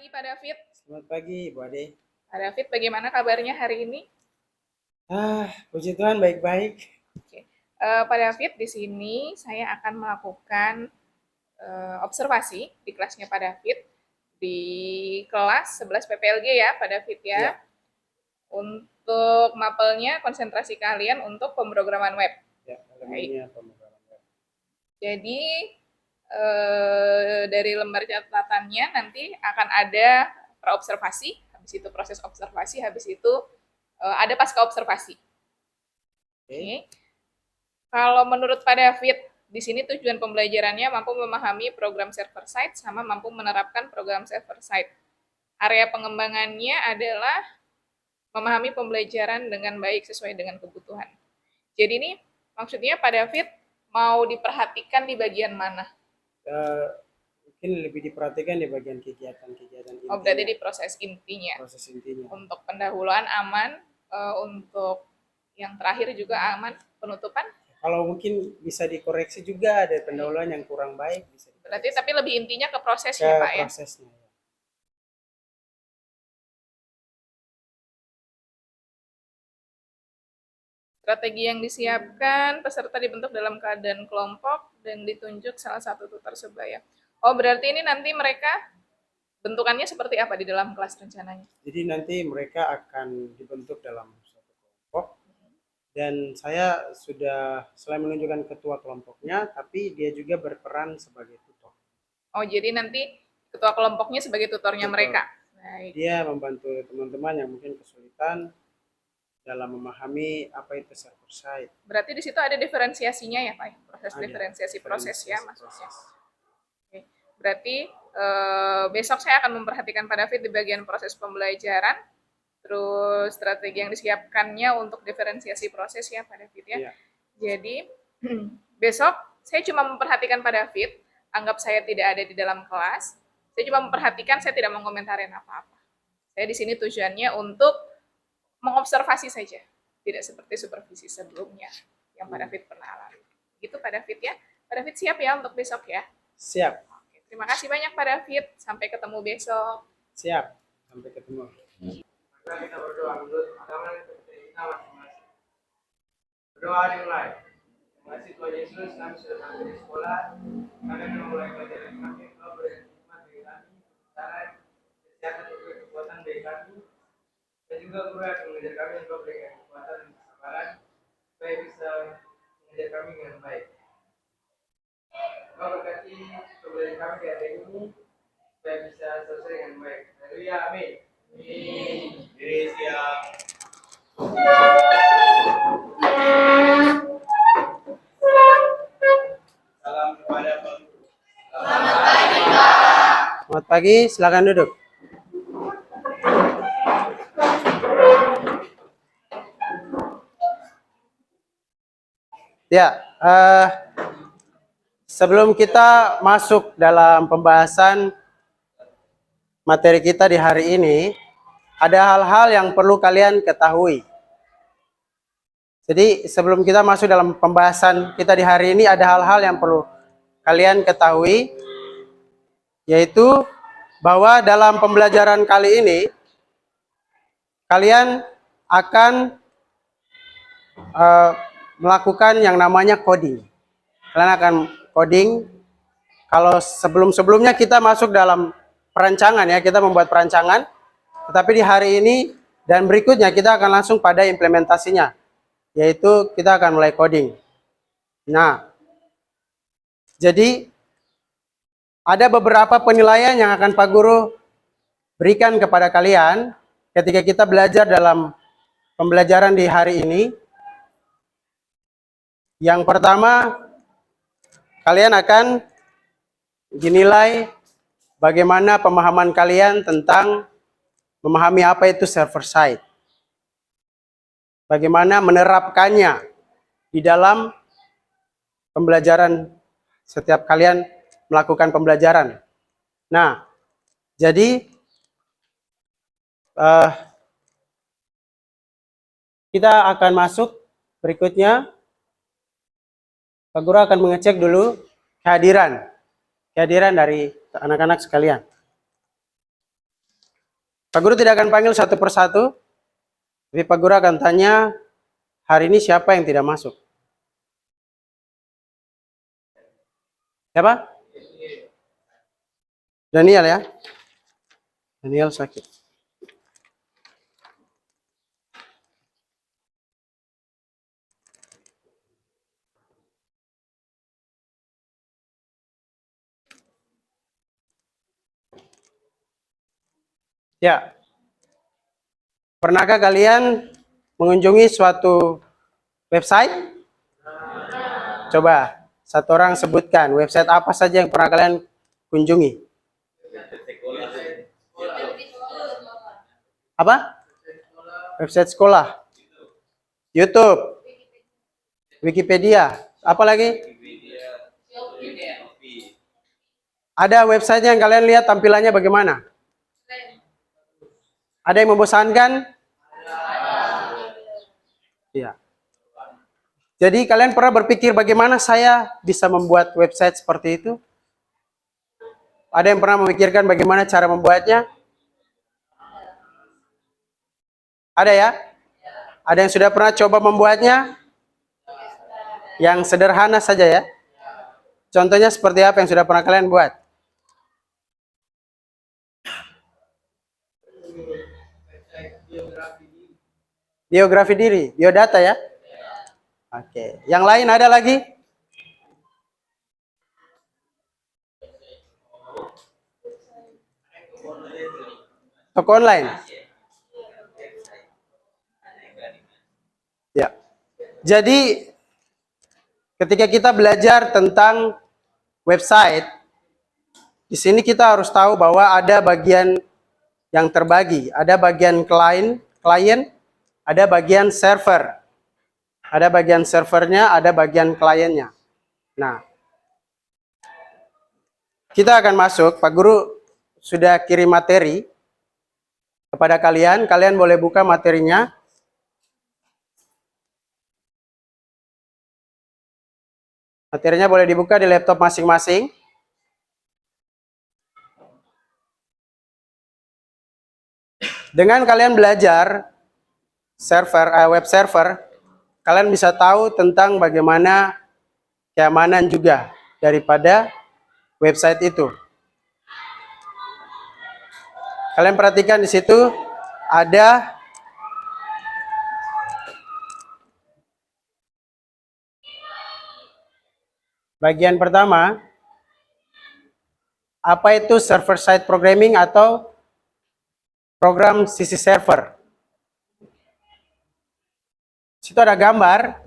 pagi Pak David. Selamat pagi, Bu Ade. Pak David, bagaimana kabarnya hari ini? Puji Tuhan baik-baik. Oke. Pak David, di sini saya akan melakukan observasi di kelasnya Pak David di kelas 11 PPLG ya, Pak David ya. Ya. Untuk mapelnya konsentrasi kalian untuk pemrograman web. Ya, elemennya pemrograman web. Jadi dari lembar catatannya nanti akan ada praobservasi, habis itu proses observasi, habis itu ada pasca observasi. Oke. Kalau menurut Pak David, di sini tujuan pembelajarannya mampu memahami program server side sama mampu menerapkan program server side. Area pengembangannya adalah memahami pembelajaran dengan baik sesuai dengan kebutuhan. Jadi ini maksudnya Pak David mau diperhatikan di bagian mana? Mungkin lebih diperhatikan di bagian kegiatan-kegiatan intinya. Oh, berarti di proses intinya. Proses intinya. Untuk pendahuluan aman, untuk yang terakhir juga aman, penutupan? Kalau mungkin bisa dikoreksi juga ada pendahuluan yang kurang baik. Bisa berarti tapi lebih intinya ke prosesnya Pak ya? Prosesnya. Strategi yang disiapkan, peserta dibentuk dalam keadaan kelompok dan ditunjuk salah satu tutor sebaya. Oh, berarti ini nanti mereka bentukannya seperti apa di dalam kelas rencananya? Jadi nanti mereka akan dibentuk dalam satu kelompok dan saya sudah selain menunjukkan ketua kelompoknya, tapi dia juga berperan sebagai tutor. Oh, jadi nanti ketua kelompoknya sebagai tutornya mereka? Baik. Dia membantu teman-teman yang mungkin kesulitan dalam memahami apa itu server side. Berarti di situ ada diferensiasinya ya Pak? Proses diferensiasi proses ya maksudnya. Oke. Berarti besok saya akan memperhatikan Pak David di bagian proses pembelajaran, terus strategi yang disiapkannya untuk diferensiasi proses ya Pak David ya. Jadi besok saya cuma memperhatikan Pak David, anggap saya tidak ada di dalam kelas, saya cuma memperhatikan, saya tidak mengkomentarin apa-apa. Saya di sini tujuannya untuk mengobservasi saja, tidak seperti supervisi sebelumnya yang Pak David pernah alami. Gitu Pak David ya. Pak David siap ya untuk besok ya? Siap. Oke, terima kasih banyak Pak David. Sampai ketemu besok. Siap. Sampai ketemu. Mari kita berdoa menurut agama yang kita masing-masing. Berdoa dimulai. Terima kasih Tuhan Yesus, kami sudah sampai di sekolah. Kami akan mulai pelajaran kami. Kau beri hikmat bagi kami, kebenaran, kesehatan juga kekuatan bagi kami. Dan juga Guru yang mengajar kami, Engkau berikan kekuatan dan kesabaran supaya bisa mengajar kami dengan baik. Engkau berkati pembelajaran kami di hari ini supaya bisa selesai dengan baik. Haleluya, amin. Amin. Diri siap. Salam kepada Pak. Selamat pagi, Pak. Selamat pagi, silakan duduk. Ya, sebelum kita masuk dalam pembahasan materi kita di hari ini, ada hal-hal yang perlu kalian ketahui. Jadi sebelum kita masuk dalam pembahasan kita di hari ini, ada hal-hal yang perlu kalian ketahui, yaitu bahwa dalam pembelajaran kali ini, kalian akan melakukan yang namanya coding. Kalian akan coding. Kalau sebelum-sebelumnya kita masuk dalam perancangan ya, kita membuat perancangan. Tetapi di hari ini dan berikutnya kita akan langsung pada implementasinya, yaitu kita akan mulai coding. Nah, jadi ada beberapa penilaian yang akan Pak Guru berikan kepada kalian ketika kita belajar dalam pembelajaran di hari ini. Yang pertama, kalian akan dinilai bagaimana pemahaman kalian tentang memahami apa itu server side. Bagaimana menerapkannya di dalam pembelajaran setiap kalian melakukan pembelajaran. Nah, jadi kita akan masuk berikutnya. Pak Guru akan mengecek dulu kehadiran dari anak-anak sekalian. Pak Guru tidak akan panggil satu persatu, tapi Pak Guru akan tanya, hari ini siapa yang tidak masuk? Siapa? Daniel ya? Daniel sakit. Ya. Pernahkah kalian mengunjungi suatu website? Coba, satu orang sebutkan website apa saja yang pernah kalian kunjungi. Apa? Website sekolah. YouTube. Wikipedia. Apa lagi? Ada website yang kalian lihat tampilannya bagaimana? Ada yang membosankan? Iya. Jadi kalian pernah berpikir bagaimana saya bisa membuat website seperti itu? Ada yang pernah memikirkan bagaimana cara membuatnya? Ada ya? Ada yang sudah pernah coba membuatnya? Yang sederhana saja ya? Contohnya seperti apa yang sudah pernah kalian buat? Biografi diri, biodata ya? Oke. Yang lain ada lagi? Toko online? Ya. Jadi ketika kita belajar tentang website, di sini kita harus tahu bahwa ada bagian yang terbagi, ada bagian klien, ada bagian server. Ada bagian servernya, ada bagian kliennya. Nah, kita akan masuk, Pak Guru sudah kirim materi kepada kalian, kalian boleh buka materinya. Materinya boleh dibuka di laptop masing-masing. Dengan kalian belajar web server, kalian bisa tahu tentang bagaimana keamanan juga daripada website itu. Kalian perhatikan di situ ada bagian pertama, apa itu server side programming atau program sisi server. Di situ ada gambar,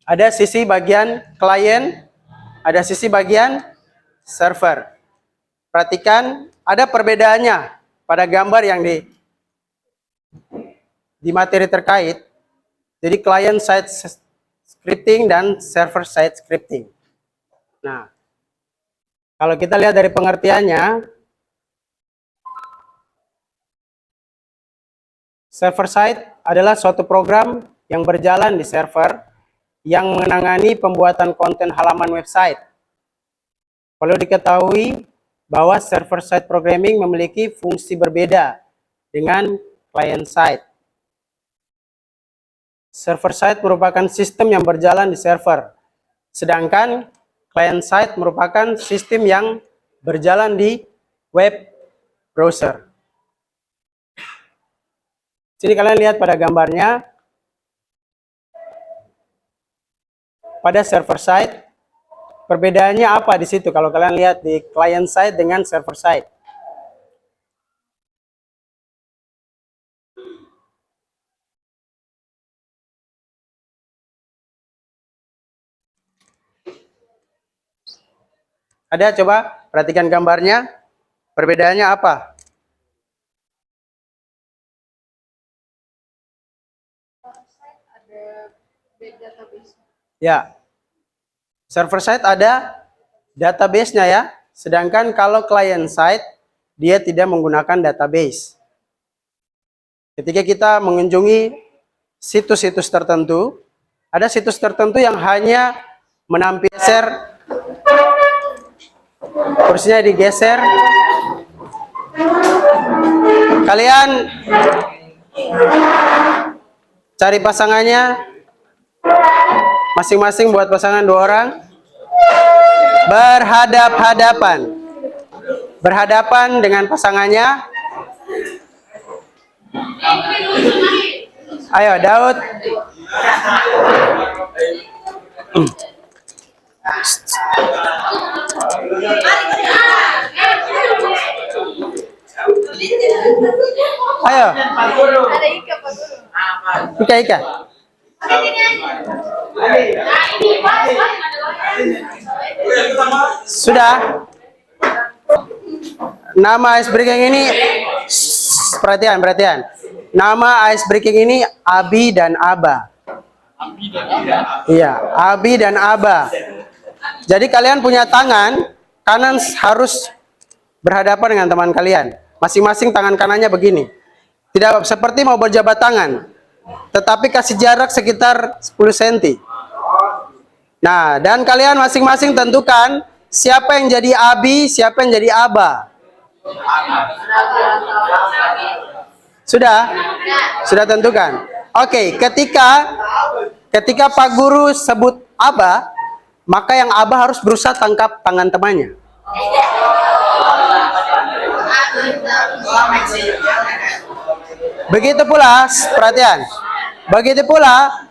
ada sisi bagian klien, ada sisi bagian server. Perhatikan, ada perbedaannya pada gambar yang di materi terkait. Jadi client side scripting dan server side scripting. Nah, kalau kita lihat dari pengertiannya, server side adalah suatu program yang berjalan di server yang menangani pembuatan konten halaman website. Perlu diketahui bahwa server side programming memiliki fungsi berbeda dengan client side. Server side merupakan sistem yang berjalan di server, sedangkan client side merupakan sistem yang berjalan di web browser. Jadi kalian lihat pada gambarnya, pada server side, perbedaannya apa di situ kalau kalian lihat di client side dengan server side? Ada, coba perhatikan gambarnya, perbedaannya apa? Ya, server side ada database-nya ya, sedangkan kalau client side dia tidak menggunakan database. Ketika kita mengunjungi situs-situs tertentu, ada situs tertentu yang hanya menampilkan kursinya digeser, Kalian cari pasangannya, masing-masing buat pasangan 2 orang. Berhadapan dengan pasangannya. Ayo, Daud. Ayo. Ika. Sudah. Nama ice breaking ini, perhatian. Nama ice breaking ini Abi dan Aba. Iya, Abi dan Aba. Jadi kalian punya tangan kanan harus berhadapan dengan teman kalian. Masing-masing tangan kanannya begini. Tidak seperti mau berjabat tangan, tetapi kasih jarak sekitar 10 cm. Nah, dan kalian masing-masing tentukan siapa yang jadi Abi, siapa yang jadi Aba. Sudah tentukan. Oke, ketika Pak Guru sebut Aba, maka yang Aba harus berusaha tangkap tangan temannya. Begitu pula, perhatian. Begitu pula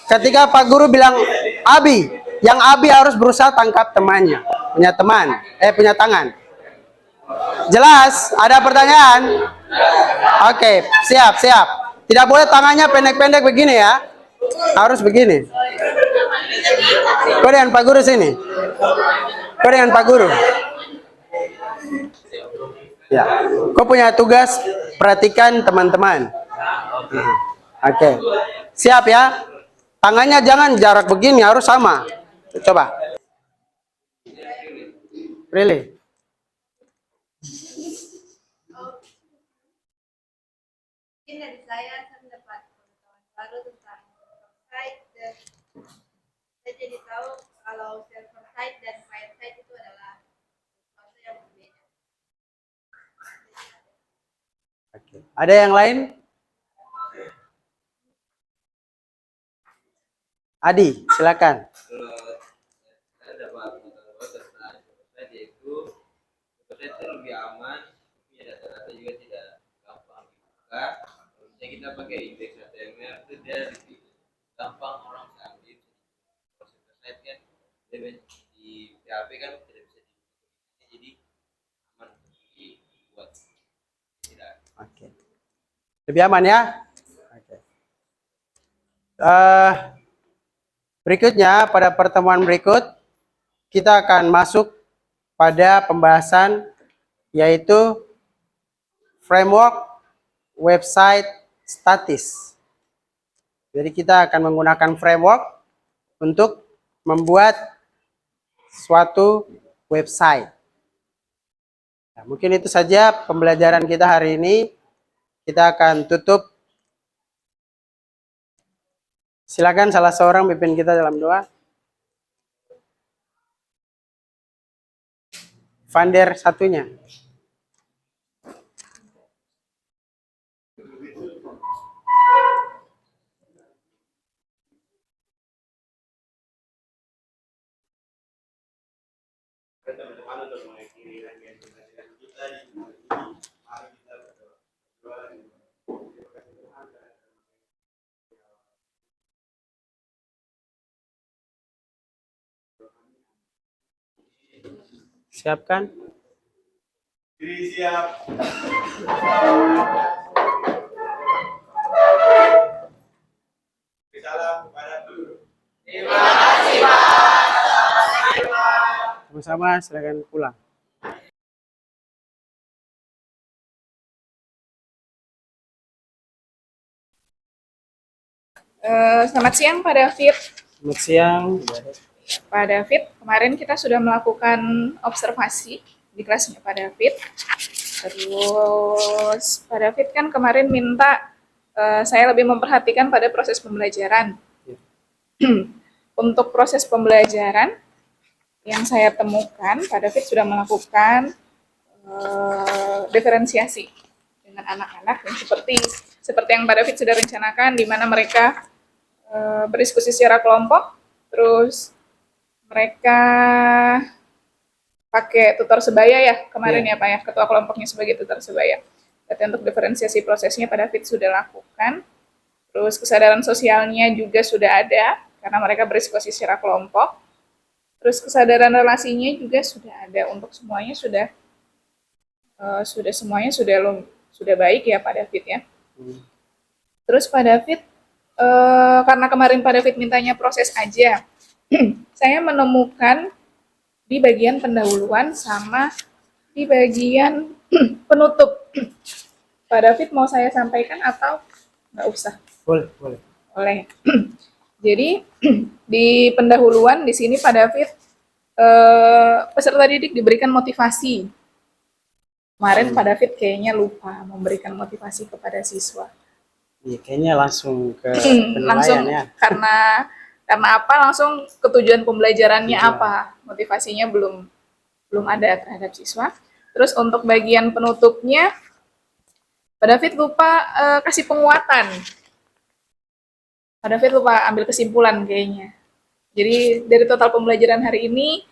ketika Pak Guru bilang Abi, yang Abi harus berusaha tangkap temannya, punya tangan. Jelas? Ada pertanyaan? Oke, siap. Tidak boleh tangannya pendek-pendek begini ya. Harus begini. Kau dengan Pak Guru sini. Ya, kau punya tugas perhatikan teman-teman. Oke, siap ya. Tangannya jangan jarak begini, harus sama. Coba. Really? Dari saya mendapat pengetahuan baru tentang server side dan saya jadi tahu kalau server side dan client side itu adalah sesuatu yang berbeda. Oke. Ada yang lain? Adi, silakan. Saya dapat pengetahuan tentang website yaitu website itu lebih aman, punya data-data juga tidak gampang dibuka. Kalau misalnya kita pakai index HTML itu dia lebih gampang orang bisa ambil. Proses website kan di PHP kan tidak bisa dibuka, jadi aman dibuat. Tidak. Oke. Lebih aman ya? Oke. Berikutnya, pada pertemuan berikut, kita akan masuk pada pembahasan yaitu framework website statis. Jadi kita akan menggunakan framework untuk membuat suatu website. Nah, mungkin itu saja pembelajaran kita hari ini. Kita akan tutup. Silakan salah seorang pimpin kita dalam doa. Vander satunya. Siapkan. Diri siap. Salam kepada guru. Terima kasih, Pak. Sama-sama, silakan pulang. Selamat siang Pak David. Selamat siang. Pak David, kemarin kita sudah melakukan observasi di kelasnya Pak David. Terus Pak David kan kemarin minta saya lebih memperhatikan pada proses pembelajaran. Untuk proses pembelajaran yang saya temukan, Pak David sudah melakukan diferensiasi dengan anak-anak dan seperti yang Pak David sudah rencanakan, di mana mereka berdiskusi secara kelompok, terus mereka pakai tutor sebaya ya kemarin ya Pak ya, ketua kelompoknya sebagai tutor sebaya. Berarti untuk diferensiasi prosesnya Pak David sudah lakukan, terus kesadaran sosialnya juga sudah ada karena mereka berdiskusi secara kelompok, terus kesadaran relasinya juga sudah ada, untuk semuanya sudah semuanya sudah baik ya Pak David ya. Terus Pak David, karena kemarin Pak David mintanya proses aja, saya menemukan di bagian pendahuluan sama di bagian penutup. Pak David mau saya sampaikan atau nggak usah? Boleh, boleh. Oleh. Jadi di pendahuluan di sini Pak David, peserta didik diberikan motivasi. Kemarin Pak David kayaknya lupa memberikan motivasi kepada siswa. Iya, kayaknya langsung ke Langsung penilaian ya. karena apa? Langsung ke tujuan pembelajarannya apa? Motivasinya belum ada terhadap siswa. Terus untuk bagian penutupnya, Pak David lupa kasih penguatan. Pak David lupa ambil kesimpulan kayaknya. Jadi dari total pembelajaran hari ini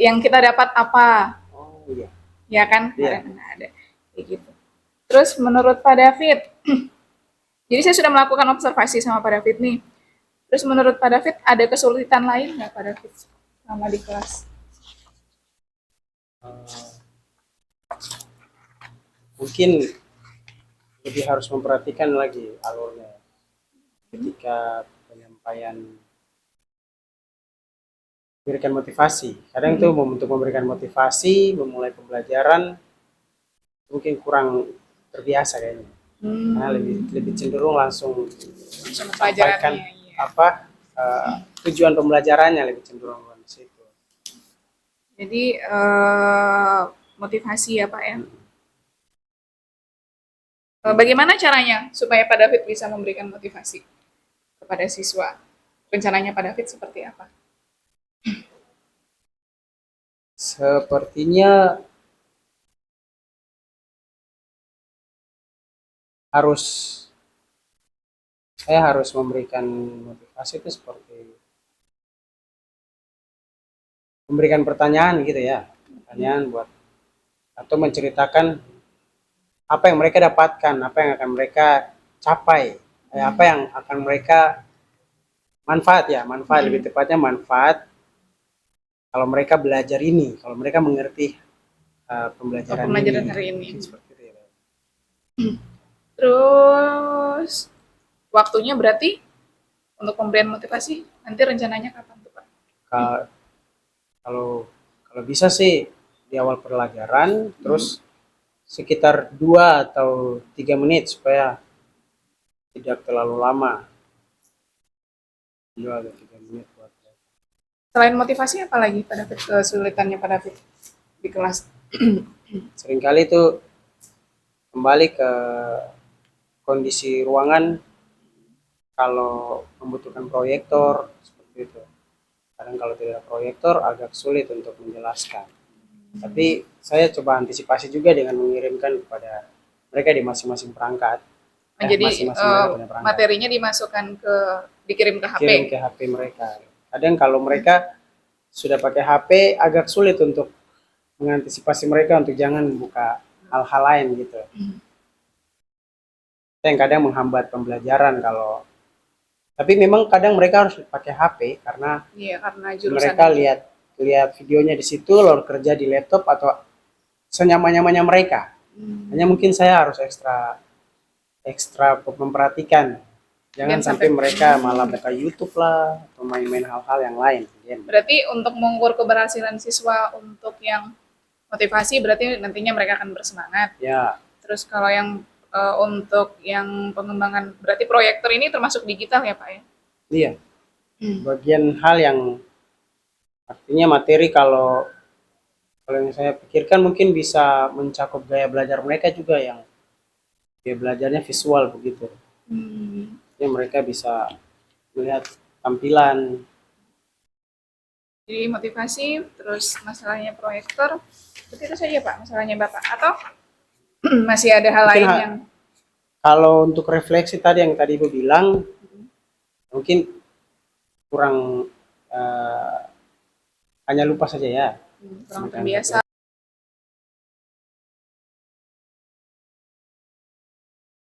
yang kita dapat apa? Oh iya. Ya kan? Iya. Karena ada kayak gitu. Terus menurut Pak David, jadi saya sudah melakukan observasi sama Pak David nih. Terus menurut Pak David ada kesulitan lain nggak Pak David selama di kelas? Mungkin lebih harus memperhatikan lagi alurnya ketika penyampaian memberikan motivasi. Kadang itu untuk memberikan motivasi, memulai pembelajaran mungkin kurang terbiasa kayaknya. Karena lebih cenderung langsung sampaikan Pelajarannya, iya. tujuan pembelajarannya lebih cenderung ke situ. Jadi motivasi ya Pak ya. Bagaimana caranya supaya Pak David bisa memberikan motivasi kepada siswa? Rencananya Pak David seperti apa? Sepertinya saya harus memberikan motivasi itu seperti memberikan pertanyaan gitu ya, pertanyaan buat atau menceritakan apa yang mereka dapatkan, apa yang akan mereka capai, apa yang akan mereka manfaat lebih tepatnya manfaat kalau mereka belajar ini, kalau mereka mengerti pembelajaran ini. Hari ini. Seperti itu ya. Terus waktunya berarti untuk pemberian motivasi nanti rencananya kapan tuh Pak? Kalau bisa sih di awal pelajaran, terus sekitar 2 atau 3 menit supaya tidak terlalu lama. 2 atau 3 menit buat. Selain motivasi apa lagi Pak David kesulitannya Pak David di kelas? Seringkali itu kembali ke kondisi ruangan, kalau membutuhkan proyektor seperti itu. Kadang kalau tidak ada proyektor agak sulit untuk menjelaskan. Tapi saya coba antisipasi juga dengan mengirimkan kepada mereka di masing-masing perangkat. Jadi mereka punya perangkat. materinya dikirim ke HP. Kirim ke HP mereka. Kadang kalau mereka sudah pakai HP agak sulit untuk mengantisipasi mereka untuk jangan buka hal-hal lain gitu. Yang kadang menghambat pembelajaran kalau. Tapi memang kadang mereka harus pakai HP karena jurusan mereka lihat videonya di situ, lalu kerja di laptop atau senyaman-nyamannya mereka. Hanya mungkin saya harus ekstra memperhatikan, jangan sampai mereka malah buka YouTube lah atau main-main hal-hal yang lain. Berarti untuk mengukur keberhasilan siswa untuk yang motivasi berarti nantinya mereka akan bersemangat. Ya. Terus kalau yang untuk yang pengembangan berarti proyektor ini termasuk digital ya Pak ya? Iya. Bagian hal yang artinya materi kalau yang saya pikirkan mungkin bisa mencakup gaya belajar mereka juga yang gaya belajarnya visual begitu. Jadi mereka bisa melihat tampilan. Jadi motivasi, terus masalahnya proyektor, seperti itu saja Pak masalahnya Bapak, atau Masih ada hal Mungkin lain yang kalau untuk refleksi tadi yang tadi Ibu bilang, mungkin kurang hanya lupa saja ya. kurang terbiasa